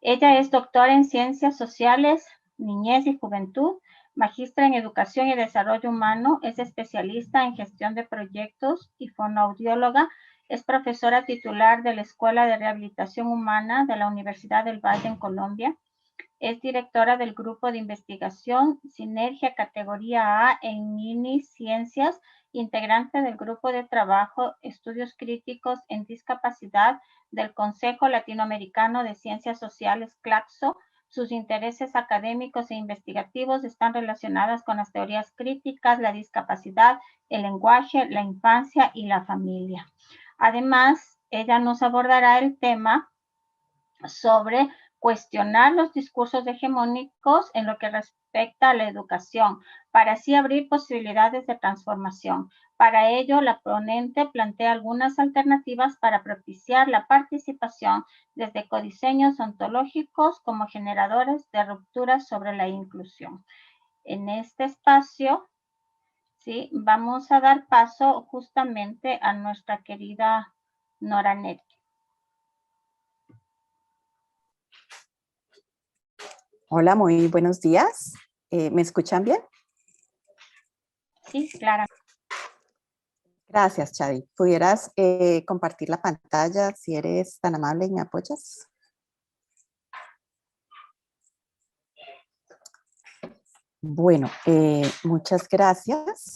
Ella es doctora en Ciencias Sociales, Niñez y Juventud, magistra en Educación y Desarrollo Humano, es especialista en Gestión de Proyectos y fonoaudióloga, es profesora titular de la Escuela de Rehabilitación Humana de la Universidad del Valle en Colombia. Es directora del Grupo de Investigación Sinergia Categoría A en Mini Ciencias, integrante del Grupo de Trabajo Estudios Críticos en Discapacidad del Consejo Latinoamericano de Ciencias Sociales, CLACSO. Sus intereses académicos e investigativos están relacionados con las teorías críticas, la discapacidad, el lenguaje, la infancia y la familia. Además, ella nos abordará el tema sobre cuestionar los discursos hegemónicos en lo que respecta a la educación, para así abrir posibilidades de transformación. Para ello, la ponente plantea algunas alternativas para propiciar la participación desde codiseños ontológicos como generadores de rupturas sobre la inclusión. En este espacio, ¿sí?, vamos a dar paso justamente a nuestra querida Nora Nery. Hola, muy buenos días. ¿Me escuchan bien? Sí, claro. Gracias, Chadi. ¿Pudieras compartir la pantalla si eres tan amable y me apoyas? Bueno, muchas gracias.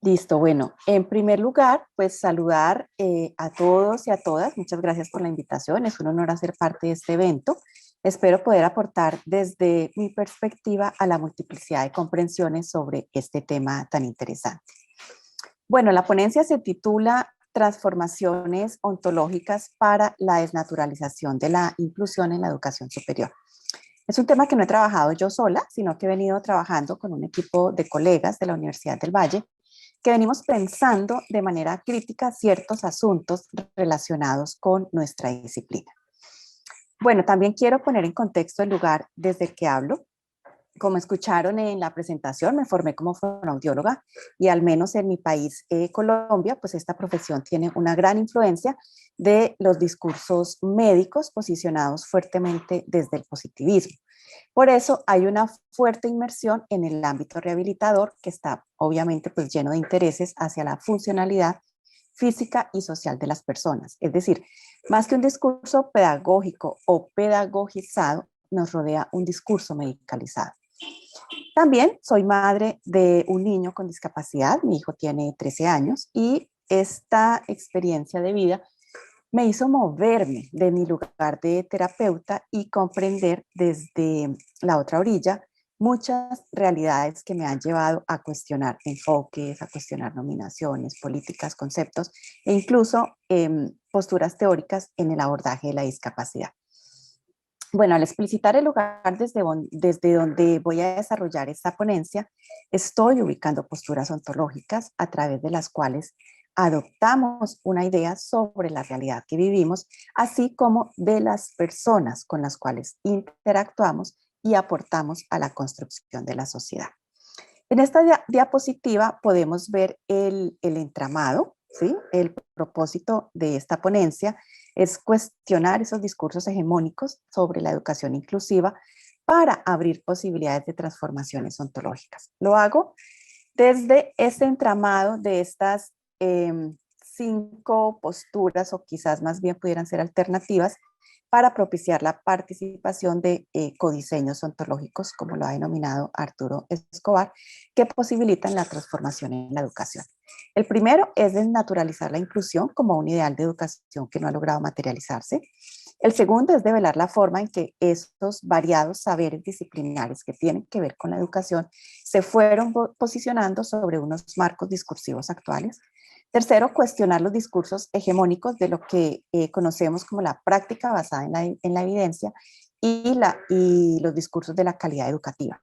Listo, bueno, en primer lugar, pues saludar a todos y a todas. Muchas gracias por la invitación. Es un honor hacer parte de este evento. Espero poder aportar desde mi perspectiva a la multiplicidad de comprensiones sobre este tema tan interesante. Bueno, la ponencia se titula Transformaciones ontológicas para la desnaturalización de la inclusión en la educación superior. Es un tema que no he trabajado yo sola, sino que he venido trabajando con un equipo de colegas de la Universidad del Valle, que venimos pensando de manera crítica ciertos asuntos relacionados con nuestra disciplina. Bueno, también quiero poner en contexto el lugar desde el que hablo. Como escucharon en la presentación, me formé como fonoaudióloga y al menos en mi país, Colombia, pues esta profesión tiene una gran influencia de los discursos médicos posicionados fuertemente desde el positivismo. Por eso hay una fuerte inmersión en el ámbito rehabilitador que está obviamente pues lleno de intereses hacia la funcionalidad física y social de las personas. Es decir, más que un discurso pedagógico o pedagogizado, nos rodea un discurso medicalizado. También soy madre de un niño con discapacidad, mi hijo tiene 13 años y esta experiencia de vida me hizo moverme de mi lugar de terapeuta y comprender desde la otra orilla muchas realidades que me han llevado a cuestionar enfoques, a cuestionar nominaciones, políticas, conceptos e incluso posturas teóricas en el abordaje de la discapacidad. Bueno, al explicitar el lugar desde donde voy a desarrollar esta ponencia, estoy ubicando posturas ontológicas a través de las cuales adoptamos una idea sobre la realidad que vivimos, así como de las personas con las cuales interactuamos y aportamos a la construcción de la sociedad. En esta diapositiva podemos ver el entramado, ¿sí? El propósito de esta ponencia es cuestionar esos discursos hegemónicos sobre la educación inclusiva para abrir posibilidades de transformaciones ontológicas. Lo hago desde este entramado de estas 5 posturas, o quizás más bien pudieran ser alternativas, para propiciar la participación de codiseños ontológicos, como lo ha denominado Arturo Escobar, que posibilitan la transformación en la educación. El primero es desnaturalizar la inclusión como un ideal de educación que no ha logrado materializarse. El segundo es develar la forma en que estos variados saberes disciplinares que tienen que ver con la educación se fueron posicionando sobre unos marcos discursivos actuales. Tercero, cuestionar los discursos hegemónicos de lo que conocemos como la práctica basada en la evidencia y los discursos de la calidad educativa.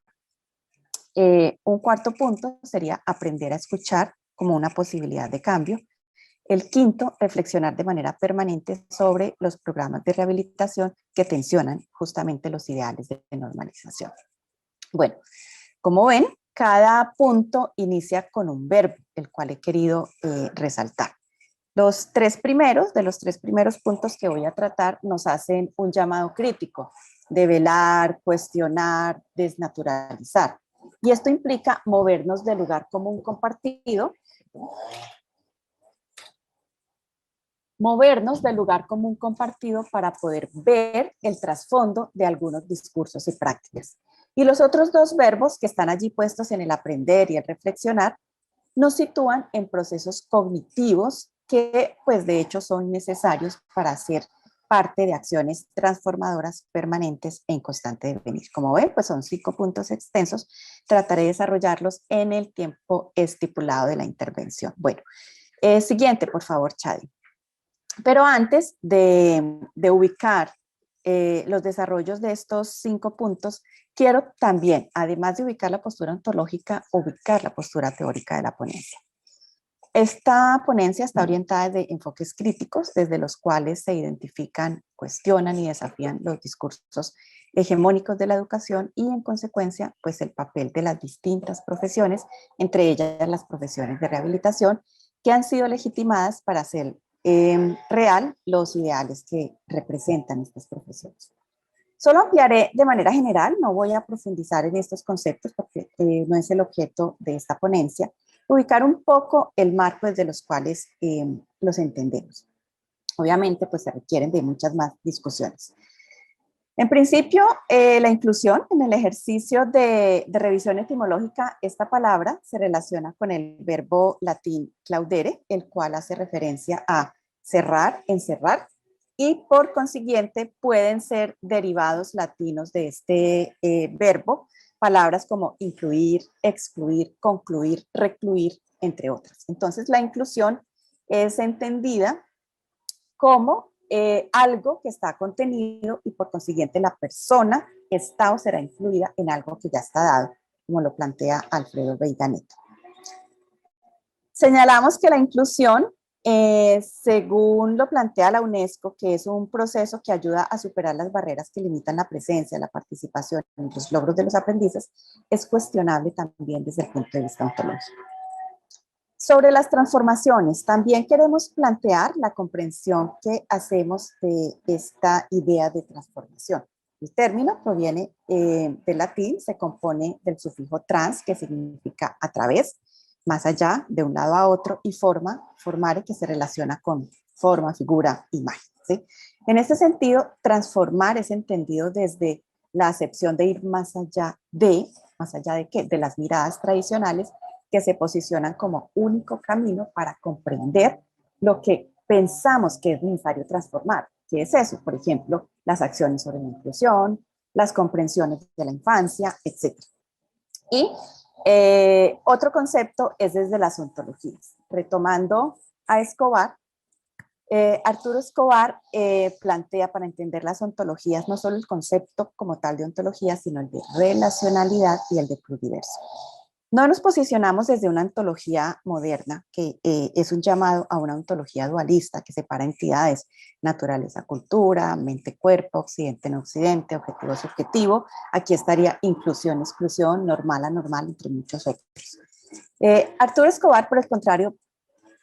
Un cuarto punto sería aprender a escuchar como una posibilidad de cambio. El quinto, reflexionar de manera permanente sobre los programas de rehabilitación que tensionan justamente los ideales de normalización. Bueno, como ven, cada punto inicia con un verbo, el cual he querido resaltar. De los tres primeros puntos que voy a tratar nos hacen un llamado crítico, develar, cuestionar, desnaturalizar. Y esto implica movernos del lugar común compartido, para poder ver el trasfondo de algunos discursos y prácticas. Y los otros dos verbos que están allí puestos en el aprender y el reflexionar nos sitúan en procesos cognitivos que, pues, de hecho son necesarios para hacer parte de acciones transformadoras permanentes e en constante devenir. Como ven, pues son 5 puntos extensos. Trataré de desarrollarlos en el tiempo estipulado de la intervención. Bueno, siguiente, por favor, Chadi. Pero antes de ubicar los desarrollos de estos 5 puntos, quiero también, además de ubicar la postura ontológica, ubicar la postura teórica de la ponencia. Esta ponencia está orientada desde enfoques críticos, desde los cuales se identifican, cuestionan y desafían los discursos hegemónicos de la educación y, en consecuencia, pues el papel de las distintas profesiones, entre ellas las profesiones de rehabilitación, que han sido legitimadas para hacer real los ideales que representan estas profesiones. Solo ampliaré de manera general, no voy a profundizar en estos conceptos porque no es el objeto de esta ponencia, ubicar un poco el marco desde los cuales los entendemos. Obviamente, pues se requieren de muchas más discusiones. En principio, la inclusión en el ejercicio de revisión etimológica, esta palabra se relaciona con el verbo latín claudere, el cual hace referencia a cerrar, encerrar, y por consiguiente pueden ser derivados latinos de este verbo, palabras como incluir, excluir, concluir, recluir, entre otras. Entonces, la inclusión es entendida como algo que está contenido y por consiguiente la persona está o será incluida en algo que ya está dado, como lo plantea Alfredo Veiganeto. Señalamos que la inclusión, según lo plantea la UNESCO, que es un proceso que ayuda a superar las barreras que limitan la presencia, la participación y los logros de los aprendices, es cuestionable también desde el punto de vista ontológico. Sobre las transformaciones, también queremos plantear la comprensión que hacemos de esta idea de transformación. El término proviene del latín, se compone del sufijo trans, que significa a través, más allá, de un lado a otro, y formare, que se relaciona con forma, figura, imagen, ¿sí? En ese sentido, transformar es entendido desde la acepción de ir más allá de qué, de las miradas tradicionales que se posicionan como único camino para comprender lo que pensamos que es necesario transformar. ¿Qué es eso? Por ejemplo, las acciones sobre la inclusión, las comprensiones de la infancia, etc. Y otro concepto es desde las ontologías. Retomando a Escobar, Arturo Escobar plantea para entender las ontologías no solo el concepto como tal de ontología, sino el de relacionalidad y el de pluriverso. No nos posicionamos desde una ontología moderna, que es un llamado a una ontología dualista que separa entidades, naturaleza, cultura, mente, cuerpo, occidente, no occidente, objetivo, subjetivo. Aquí estaría inclusión, exclusión, normal, anormal, entre muchos otros. Arturo Escobar, por el contrario,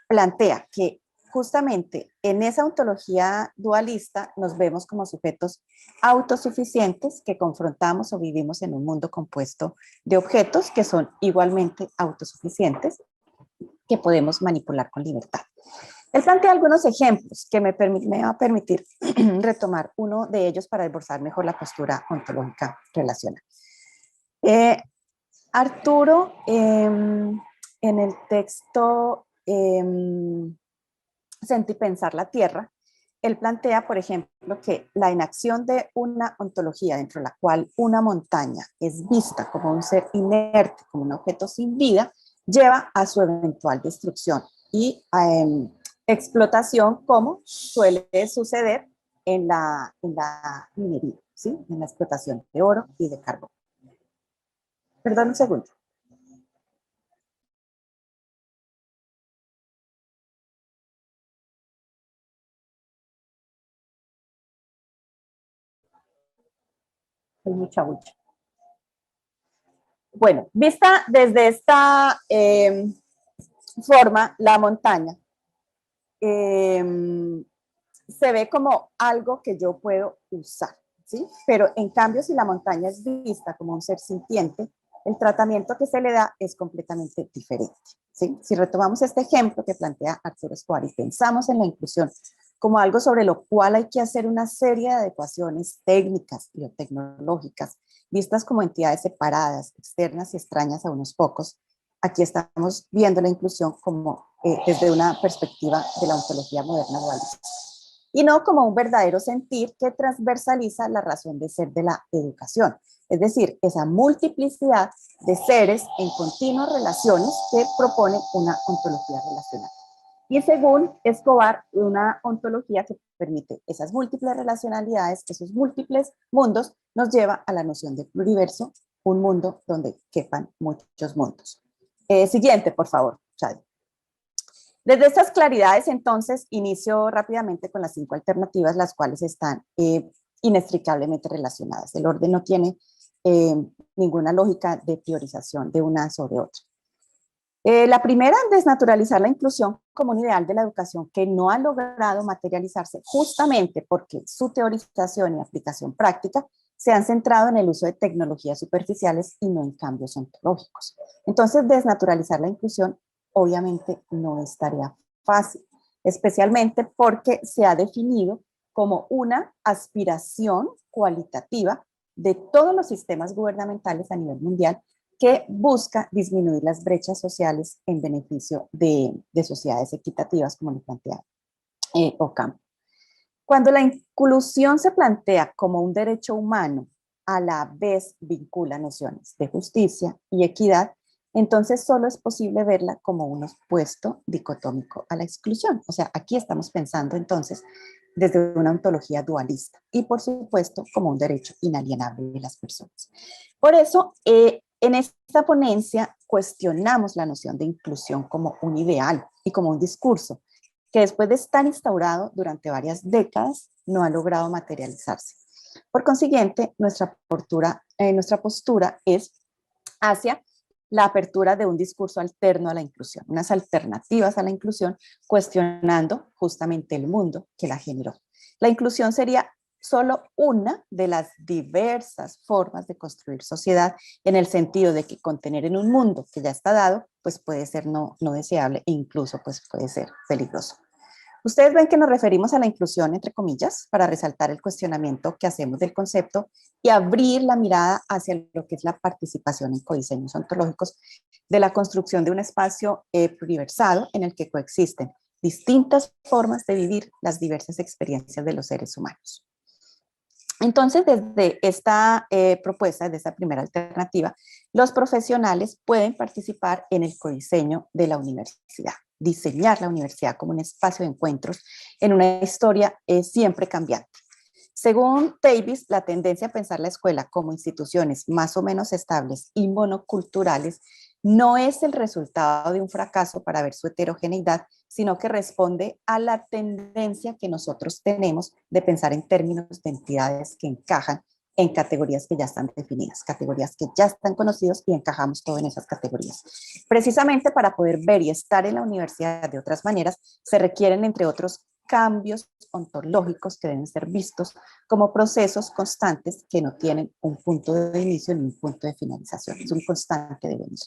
plantea que justamente en esa ontología dualista nos vemos como sujetos autosuficientes que confrontamos o vivimos en un mundo compuesto de objetos que son igualmente autosuficientes, que podemos manipular con libertad. Él plantea algunos ejemplos que me va a permitir retomar uno de ellos para esbozar mejor la postura ontológica relacional. Arturo, en el texto Sentir pensar la Tierra, él plantea, por ejemplo, que la inacción de una ontología dentro de la cual una montaña es vista como un ser inerte, como un objeto sin vida, lleva a su eventual destrucción y explotación, como suele suceder en la minería, ¿sí? En la explotación de oro y de carbón. Perdón un segundo. Hay mucha bulla. Bueno, vista desde esta forma, la montaña se ve como algo que yo puedo usar, ¿sí? Pero en cambio, si la montaña es vista como un ser sintiente, el tratamiento que se le da es completamente diferente, ¿sí? Si retomamos este ejemplo que plantea Arturo Escobar y pensamos en la inclusión como algo sobre lo cual hay que hacer una serie de adecuaciones técnicas y tecnológicas, vistas como entidades separadas, externas y extrañas a unos pocos, aquí estamos viendo la inclusión como desde una perspectiva de la ontología moderna dualista, y no como un verdadero sentir que transversaliza la razón de ser de la educación, es decir, esa multiplicidad de seres en continuas relaciones que propone una ontología relacional. Y según Escobar, una ontología que permite esas múltiples relacionalidades, esos múltiples mundos, nos lleva a la noción de pluriverso, un mundo donde quepan muchos mundos. Siguiente, por favor, Chadi. Desde estas claridades, entonces, inicio rápidamente con las 5 alternativas, las cuales están inextricablemente relacionadas. El orden no tiene ninguna lógica de priorización de una sobre otra. La primera, desnaturalizar la inclusión como un ideal de la educación que no ha logrado materializarse justamente porque su teorización y aplicación práctica se han centrado en el uso de tecnologías superficiales y no en cambios ontológicos. Entonces, desnaturalizar la inclusión obviamente no es tarea fácil, especialmente porque se ha definido como una aspiración cualitativa de todos los sistemas gubernamentales a nivel mundial que busca disminuir las brechas sociales en beneficio de sociedades equitativas, como lo plantea Ocampo. Cuando la inclusión se plantea como un derecho humano, a la vez vincula nociones de justicia y equidad, entonces solo es posible verla como un opuesto dicotómico a la exclusión. O sea, aquí estamos pensando entonces desde una ontología dualista y por supuesto como un derecho inalienable de las personas. Por eso, en esta ponencia cuestionamos la noción de inclusión como un ideal y como un discurso que después de estar instaurado durante varias décadas no ha logrado materializarse. Por consiguiente, nuestra postura es hacia la apertura de un discurso alterno a la inclusión, unas alternativas a la inclusión, cuestionando justamente el mundo que la generó. La inclusión sería solo una de las diversas formas de construir sociedad, en el sentido de que contener en un mundo que ya está dado, pues puede ser no deseable e incluso pues puede ser peligroso. Ustedes ven que nos referimos a la inclusión entre comillas para resaltar el cuestionamiento que hacemos del concepto y abrir la mirada hacia lo que es la participación en codiseños ontológicos de la construcción de un espacio pluriversado en el que coexisten distintas formas de vivir las diversas experiencias de los seres humanos. Entonces, desde esta propuesta, desde esta primera alternativa, los profesionales pueden participar en el codiseño de la universidad, diseñar la universidad como un espacio de encuentros en una historia siempre cambiante. Según Davis, la tendencia a pensar la escuela como instituciones más o menos estables y monoculturales no es el resultado de un fracaso para ver su heterogeneidad, sino que responde a la tendencia que nosotros tenemos de pensar en términos de entidades que encajan en categorías que ya están definidas, categorías que ya están conocidas y encajamos todo en esas categorías. Precisamente para poder ver y estar en la universidad de otras maneras, se requieren, entre otros, cambios ontológicos que deben ser vistos como procesos constantes que no tienen un punto de inicio ni un punto de finalización. Es un constante devenir.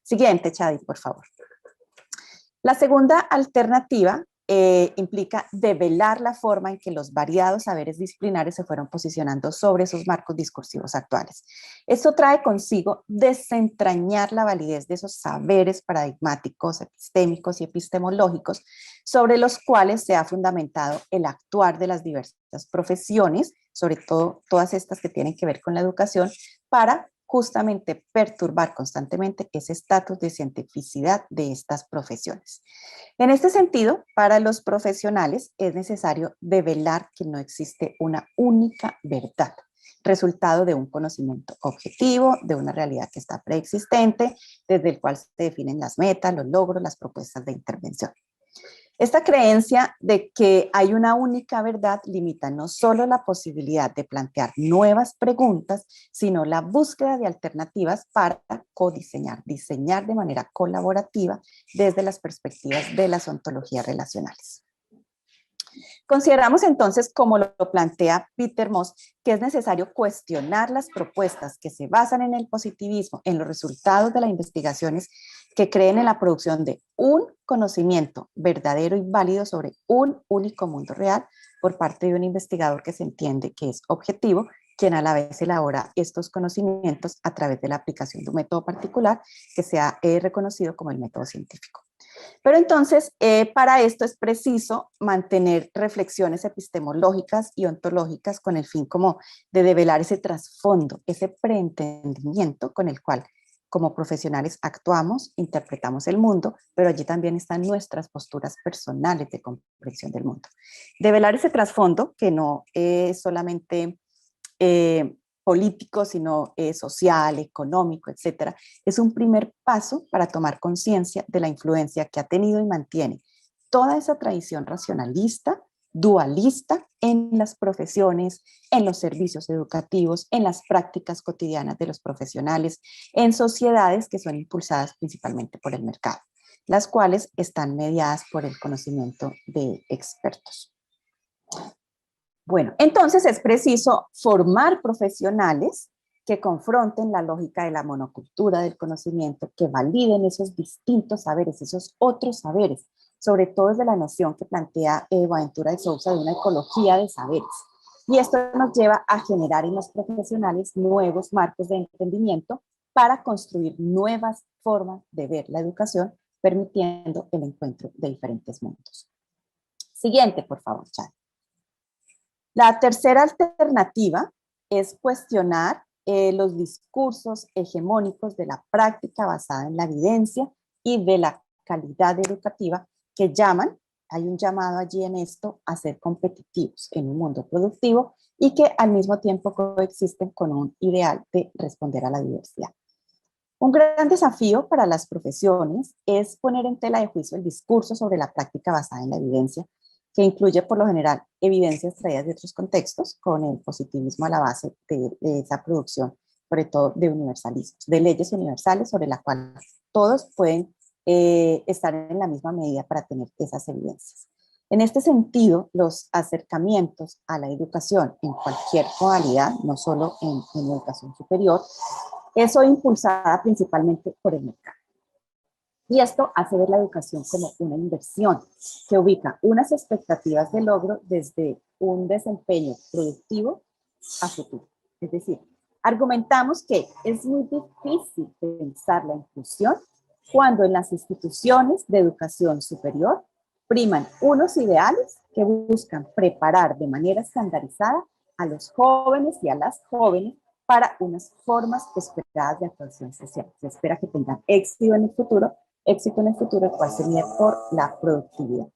Siguiente, Chadi, por favor. La segunda alternativa implica develar la forma en que los variados saberes disciplinares se fueron posicionando sobre sus marcos discursivos actuales. Esto trae consigo desentrañar la validez de esos saberes paradigmáticos, epistémicos y epistemológicos sobre los cuales se ha fundamentado el actuar de las diversas profesiones, sobre todo todas estas que tienen que ver con la educación, para justamente perturbar constantemente ese estatus de cientificidad de estas profesiones. En este sentido, para los profesionales es necesario develar que no existe una única verdad, resultado de un conocimiento objetivo, de una realidad que está preexistente, desde el cual se definen las metas, los logros, las propuestas de intervención. Esta creencia de que hay una única verdad limita no solo la posibilidad de plantear nuevas preguntas, sino la búsqueda de alternativas para codiseñar, diseñar de manera colaborativa desde las perspectivas de las ontologías relacionales. Consideramos entonces, como lo plantea Peter Moss, que es necesario cuestionar las propuestas que se basan en el positivismo, en los resultados de las investigaciones que creen en la producción de un conocimiento verdadero y válido sobre un único mundo real por parte de un investigador que se entiende que es objetivo, quien a la vez elabora estos conocimientos a través de la aplicación de un método particular que sea reconocido como el método científico. Pero entonces, para esto es preciso mantener reflexiones epistemológicas y ontológicas con el fin como de develar ese trasfondo, ese preentendimiento con el cual como profesionales actuamos, interpretamos el mundo, pero allí también están nuestras posturas personales de comprensión del mundo. Develar ese trasfondo que no es solamente político, sino social, económico, etcétera, es un primer paso para tomar conciencia de la influencia que ha tenido y mantiene toda esa tradición racionalista, dualista en las profesiones, en los servicios educativos, en las prácticas cotidianas de los profesionales, en sociedades que son impulsadas principalmente por el mercado, las cuales están mediadas por el conocimiento de expertos. Bueno, entonces es preciso formar profesionales que confronten la lógica de la monocultura del conocimiento, que validen esos distintos saberes, esos otros saberes, sobre todo desde la noción que plantea Boaventura de Sousa de una ecología de saberes. Y esto nos lleva a generar en los profesionales nuevos marcos de entendimiento para construir nuevas formas de ver la educación, permitiendo el encuentro de diferentes mundos. Siguiente, por favor, Chad. La tercera alternativa es cuestionar los discursos hegemónicos de la práctica basada en la evidencia y de la calidad educativa que llaman, hay un llamado allí en esto, a ser competitivos en un mundo productivo y que al mismo tiempo coexisten con un ideal de responder a la diversidad. Un gran desafío para las profesiones es poner en tela de juicio el discurso sobre la práctica basada en la evidencia, que incluye por lo general evidencias traídas de otros contextos, con el positivismo a la base de esa producción, sobre todo de universalismos, de leyes universales sobre las cuales todos pueden estar en la misma medida para tener esas evidencias. En este sentido, los acercamientos a la educación en cualquier modalidad, no solo en educación superior, es hoy impulsada principalmente por el mercado. Y esto hace ver la educación como una inversión que ubica unas expectativas de logro desde un desempeño productivo a futuro. Es decir, argumentamos que es muy difícil pensar la inclusión cuando en las instituciones de educación superior priman unos ideales que buscan preparar de manera estandarizada a los jóvenes y a las jóvenes para unas formas esperadas de actuación social. Se espera que tengan éxito en el futuro, el cual se mide por la productividad.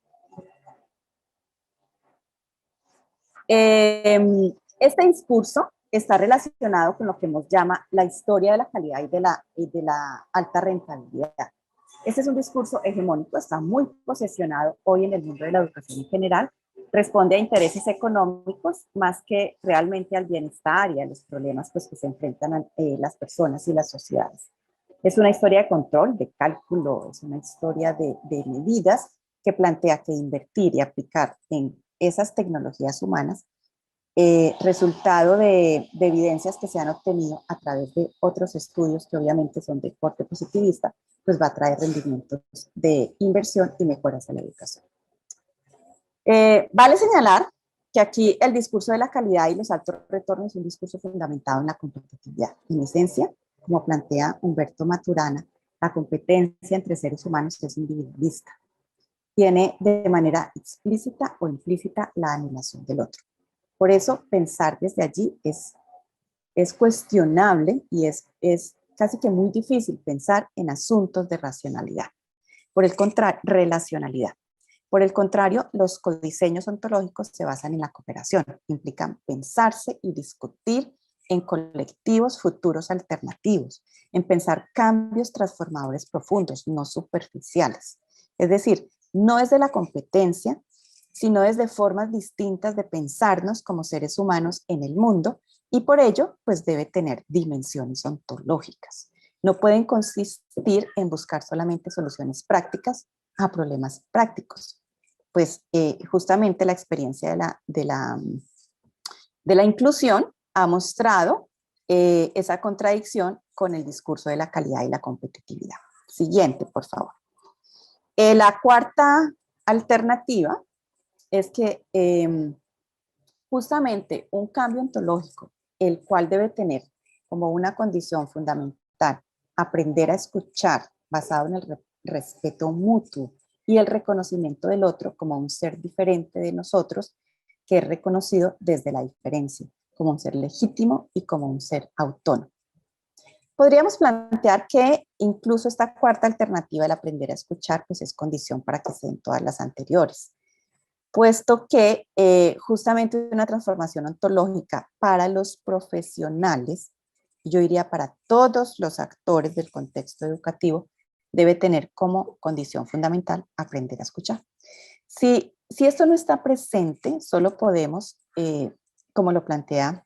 Este discurso está relacionado con lo que nos llama la historia de la calidad y de la alta rentabilidad. Este es un discurso hegemónico, está muy posesionado hoy en el mundo de la educación en general, responde a intereses económicos más que realmente al bienestar y a los problemas pues, que se enfrentan las personas y las sociedades. Es una historia de control, de cálculo, es una historia de medidas que plantea que invertir y aplicar en esas tecnologías humanas, resultado de evidencias que se han obtenido a través de otros estudios que obviamente son de corte positivista, pues va a traer rendimientos de inversión y mejoras a la educación. Vale señalar que aquí el discurso de la calidad y los altos retornos es un discurso fundamentado en la competitividad. En esencia, como plantea Humberto Maturana, la competencia entre seres humanos es individualista. Tiene de manera explícita o implícita la anulación del otro. Por eso, pensar desde allí es cuestionable y es casi que muy difícil pensar en asuntos de racionalidad. Por el contrario, relacionalidad. Por el contrario, los codiseños ontológicos se basan en la cooperación, implican pensarse y discutir en colectivos futuros alternativos, en pensar cambios transformadores profundos, no superficiales. Es decir, no es de la competencia, sino desde formas distintas de pensarnos como seres humanos en el mundo y por ello, pues debe tener dimensiones ontológicas. No pueden consistir en buscar solamente soluciones prácticas a problemas prácticos. pues justamente la experiencia de la inclusión ha mostrado esa contradicción con el discurso de la calidad y la competitividad. Siguiente, por favor. La cuarta alternativa es que justamente un cambio ontológico, el cual debe tener como una condición fundamental aprender a escuchar basado en el respeto mutuo y el reconocimiento del otro como un ser diferente de nosotros, que es reconocido desde la diferencia, como un ser legítimo y como un ser autónomo. Podríamos plantear que incluso esta cuarta alternativa, el aprender a escuchar, pues es condición para que se den todas las anteriores, puesto que justamente una transformación ontológica para los profesionales, yo diría para todos los actores del contexto educativo, debe tener como condición fundamental aprender a escuchar. Si esto no está presente, solo podemos, como lo plantea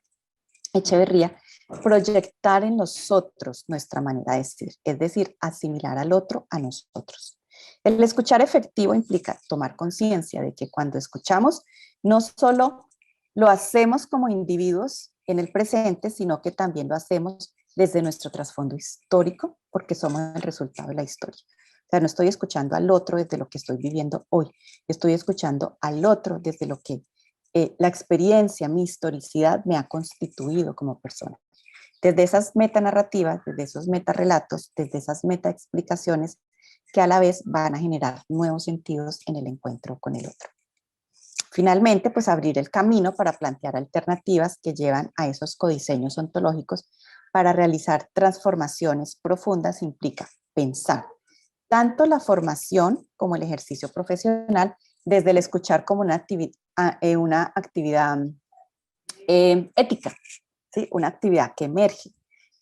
Echeverría, proyectar en nosotros nuestra manera de ser, es decir, asimilar al otro a nosotros. El escuchar efectivo implica tomar conciencia de que cuando escuchamos, no solo lo hacemos como individuos en el presente, sino que también lo hacemos desde nuestro trasfondo histórico, porque somos el resultado de la historia. O sea, no estoy escuchando al otro desde lo que estoy viviendo hoy, estoy escuchando al otro desde lo que la experiencia, mi historicidad me ha constituido como persona. Desde esas metanarrativas, desde esos metarrelatos, desde esas metaexplicaciones que a la vez van a generar nuevos sentidos en el encuentro con el otro. Finalmente, pues abrir el camino para plantear alternativas que llevan a esos codiseños ontológicos para realizar transformaciones profundas implica pensar tanto la formación como el ejercicio profesional desde el escuchar como una actividad ética, ¿sí? Una actividad que emerge.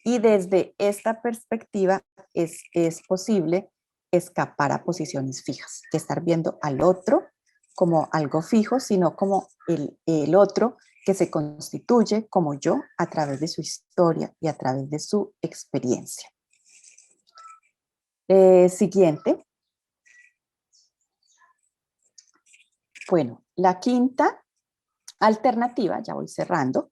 Y desde esta perspectiva es posible escapar a posiciones fijas, que estar viendo al otro como algo fijo, sino como el otro que se constituye como yo a través de su historia y a través de su experiencia. Siguiente. Bueno, la quinta alternativa, ya voy cerrando,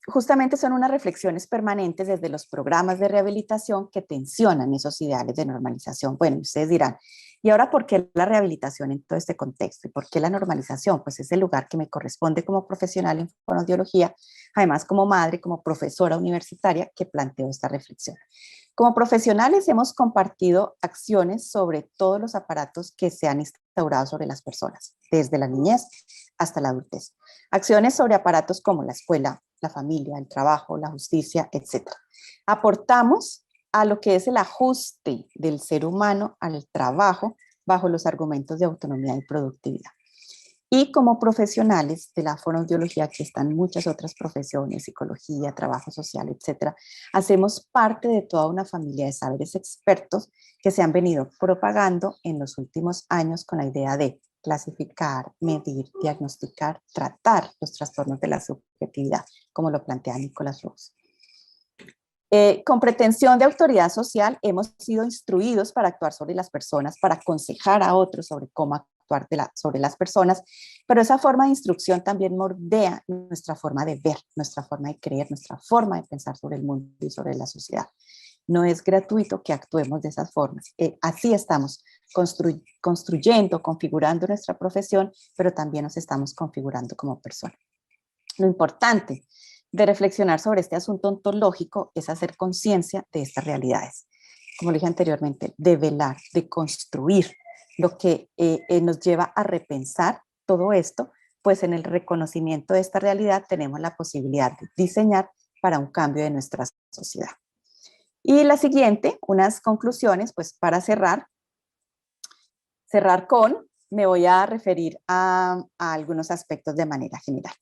justamente son unas reflexiones permanentes desde los programas de rehabilitación que tensionan esos ideales de normalización. Bueno, ustedes dirán, ¿y ahora por qué la rehabilitación en todo este contexto? ¿Y por qué la normalización? Pues es el lugar que me corresponde como profesional en fonoaudiología, además como madre, como profesora universitaria que planteo esta reflexión. Como profesionales hemos compartido acciones sobre todos los aparatos que se han instaurado sobre las personas, desde la niñez hasta la adultez. Acciones sobre aparatos como la escuela, la familia, el trabajo, la justicia, etc. Aportamos a lo que es el ajuste del ser humano al trabajo bajo los argumentos de autonomía y productividad. Y como profesionales de la fonoaudiología, que están muchas otras profesiones, psicología, trabajo social, etcétera, hacemos parte de toda una familia de saberes expertos que se han venido propagando en los últimos años con la idea de clasificar, medir, diagnosticar, tratar los trastornos de la subjetividad, como lo plantea Nicholas Rouse. Con pretensión de autoridad social hemos sido instruidos para actuar sobre las personas, para aconsejar a otros sobre cómo actuar sobre las personas, pero esa forma de instrucción también moldea nuestra forma de ver, nuestra forma de creer, nuestra forma de pensar sobre el mundo y sobre la sociedad. No es gratuito que actuemos de esas formas. Así estamos construyendo, configurando nuestra profesión, pero también nos estamos configurando como personas. Lo importante de reflexionar sobre este asunto ontológico es hacer conciencia de estas realidades. Como le dije anteriormente, de velar, de construir, lo que nos lleva a repensar todo esto, pues en el reconocimiento de esta realidad tenemos la posibilidad de diseñar para un cambio de nuestra sociedad. Y la siguiente, unas conclusiones, pues para cerrar me voy a referir a algunos aspectos de manera general.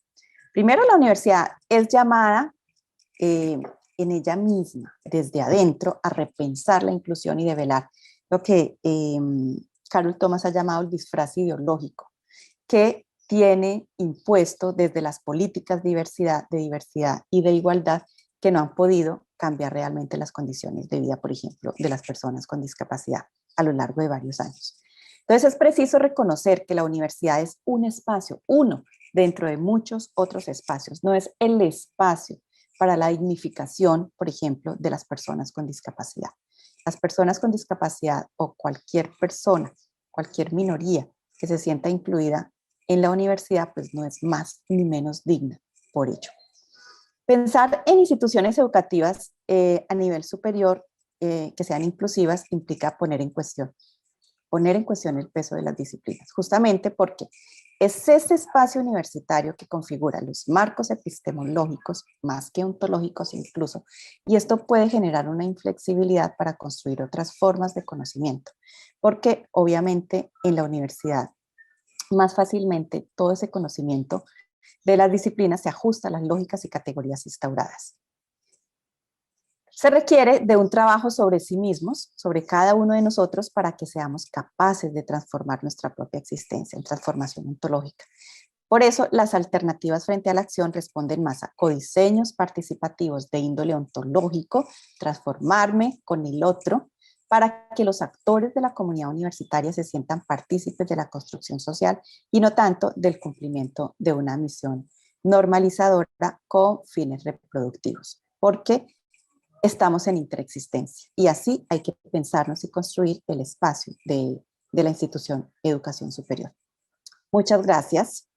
Primero, la universidad es llamada en ella misma, desde adentro, a repensar la inclusión y develar lo que Carol Thomas ha llamado el disfraz ideológico, que tiene impuesto desde las políticas de diversidad y de igualdad que no han podido cambiar realmente las condiciones de vida, por ejemplo, de las personas con discapacidad a lo largo de varios años. Entonces es preciso reconocer que la universidad es un espacio, uno dentro de muchos otros espacios, no es el espacio para la dignificación, por ejemplo, de las personas con discapacidad. Las personas con discapacidad o cualquier persona, cualquier minoría que se sienta incluida en la universidad, pues no es más ni menos digna por ello. Pensar en instituciones educativas a nivel superior que sean inclusivas implica poner en cuestión el peso de las disciplinas, justamente porque es ese espacio universitario que configura los marcos epistemológicos, más que ontológicos incluso, y esto puede generar una inflexibilidad para construir otras formas de conocimiento, porque obviamente en la universidad más fácilmente todo ese conocimiento de las disciplinas se ajusta a las lógicas y categorías instauradas. Se requiere de un trabajo sobre sí mismos, sobre cada uno de nosotros, para que seamos capaces de transformar nuestra propia existencia en transformación ontológica. Por eso, las alternativas frente a la acción responden más a codiseños participativos de índole ontológico, transformarme con el otro, para que los actores de la comunidad universitaria se sientan partícipes de la construcción social y no tanto del cumplimiento de una misión normalizadora con fines reproductivos. Porque estamos en interexistencia y así hay que pensarnos y construir el espacio de la institución educación superior. Muchas gracias.